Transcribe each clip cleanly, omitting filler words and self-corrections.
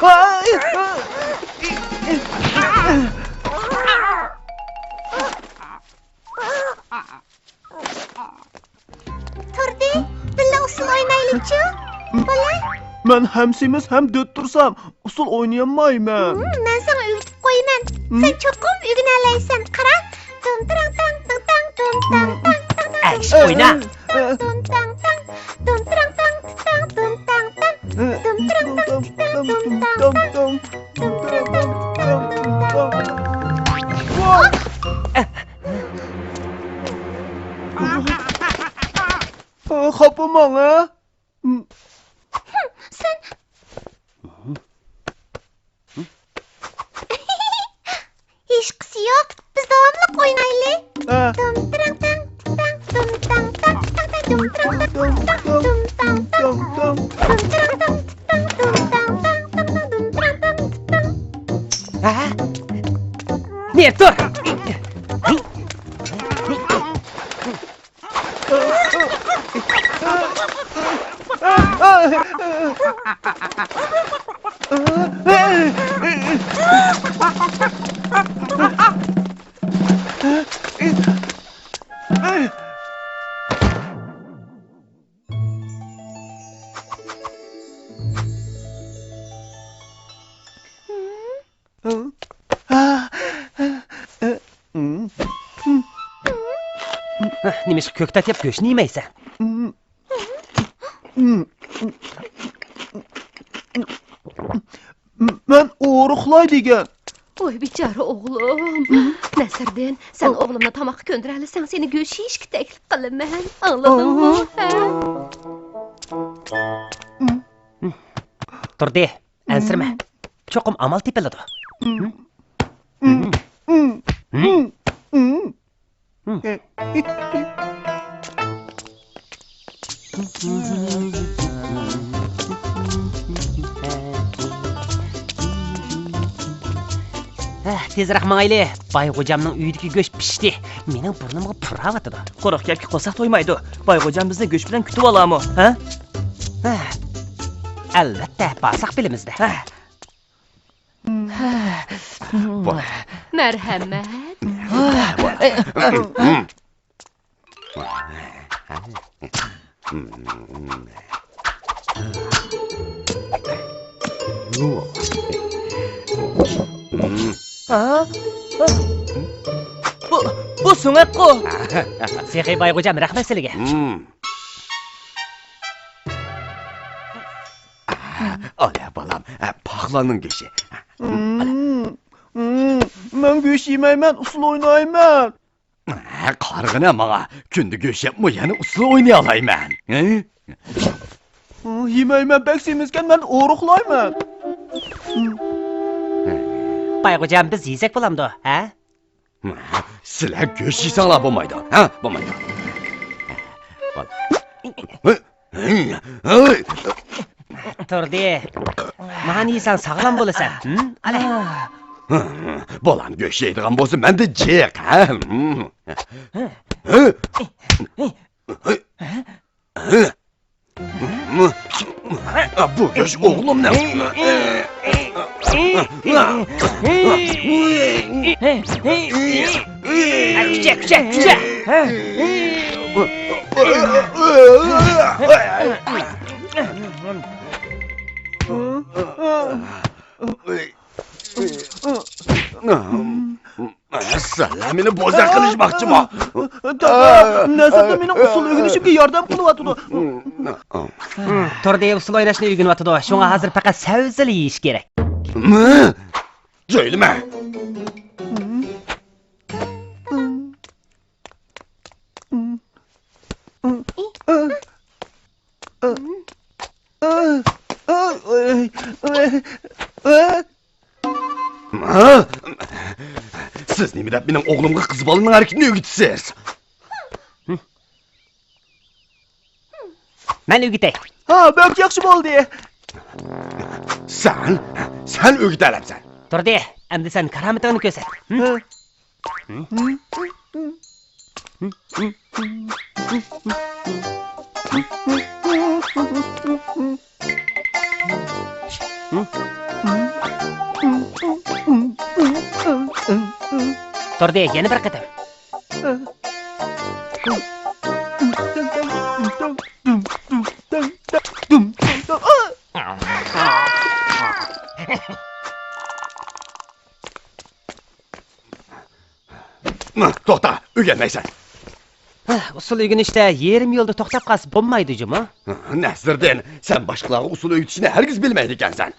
Turdi, billa usul oynaylıkçı. Bola? Ben hem semiz hem döttürsem usul oynayamayman. Ben sana öğretip koyman. Sen çokum ügüneleysen. Kara. Dum tırang tang tang tang dum tang tang tang tang. Aç oyna. Dum tang tang. Dum tırang tang tang dum tang tang. Dum tırang tang tang dum tang tang. Dum tırang tang tang dum tang tang. Kapımam ha? Sen... Hiçbirisi yok. Biz devamlı oynayalım. Dum tırang tang tang dum tang tang tang tang dum tırang tang tang dum tang tang dum tırang tang tang dum tang tang tang dum tırang tang tang. Ha? Ne dur? Nimiş köktat yap göçünü yemeysen. Ben uğruqlay degen. Oy biçare oğlum. Nesirden, sen oğlumla tamak göndürəlisən, seni göşişki təklif qılım mən. Anladın mı? Dur de, ensirme. Çokum amal tepeledi. Tezroq mayli. Bayg'o'jamning uyidagi go'sht pishdi. Mening burnimga puravatidi. Quruq gapga qo'saq to'ymaydi. Bayg'o'jam bizni go'sht bilan kutib olami, ha? Albatta, barsak bilimizda. Mərhəmət. Bu so'ngaqqa. Sehi bayg'o'jam rahmat sizlarga. Ala balam, paxlanın geçi. Ben göş yemeymen, usul oynayman. Qarğına mağa, kündü göş yapma yani usul oynayalayman. Yemeymen pek semizken ben uğruqlayman. Bayg'o'jam biz yesek bo'lamdi, ha? Sizlar göş yesanglar bo'lmaydi, ha? Bo'lmaydi. Turdi. Mani yesang sog'lom bo'lasan. Ala. Bolam göş yeydigan bo'lsa, menda jiq, ha? Bu göş oğlum ne? Küçük. Sen beni bozak kılışmakçı mı? Nesirden benim usul öğrenişimge yardım kılıvatıdı. Turdi usul o'ynashni o'rganyapti. Shunga hozir faqat savzili yeyish kerak. Söyleme. Siz nemi de benim oğlumga kız balının hareketini öğütsüz. Men o'gitay. Ha, bak yaxshi bo'ldi. Sen öğüt alamsan. Turdi, endi sen karametingni ko'rsat. Turdi, yana bir qatam. To'xta, o'rganmaysan. Usul o'rganishda yarim yo'lda to'xtab qolsa bo'lmaydi, juma. Nasriddin, sen boshqalarga usul o'rgatishni hargiz bilmaydi ekansan.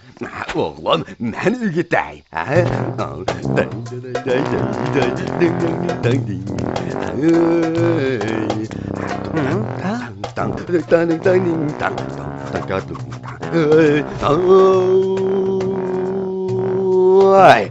O'g'lim, men o'rgatay. Ay.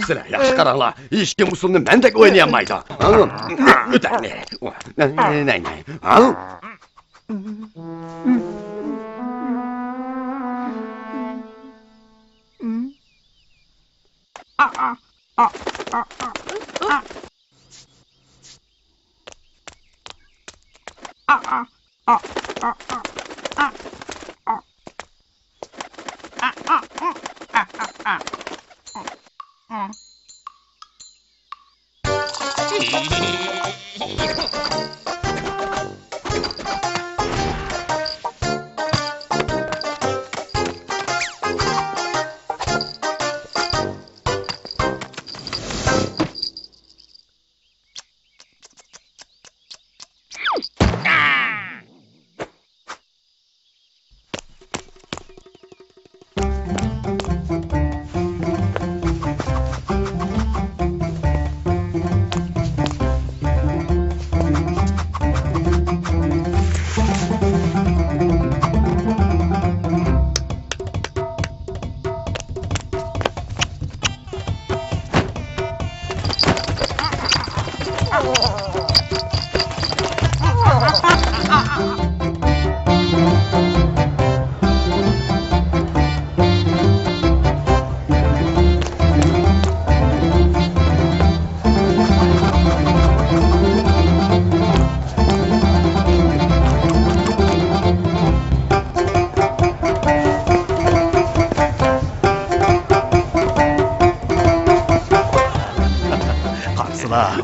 Sizlar yaxshi qaranglar, hech kim usulni mendek o'ynayolmaydi. O'tanglar.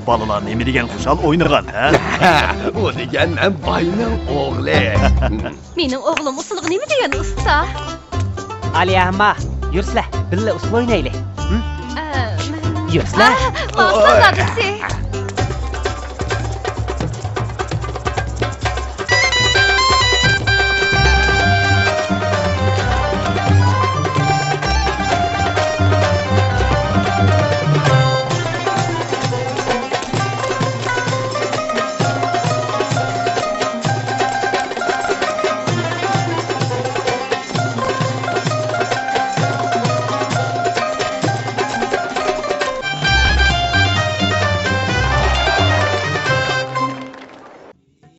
Balalar nemi degan xushal o'ynagan, ha? O degan men boyning o'g'li. Mening o'g'lim usulga nima degan usta? Aliya hamma, yursizlar, billa usul o'ynaylik. Men Yursizlar. Ma'lum dadisi.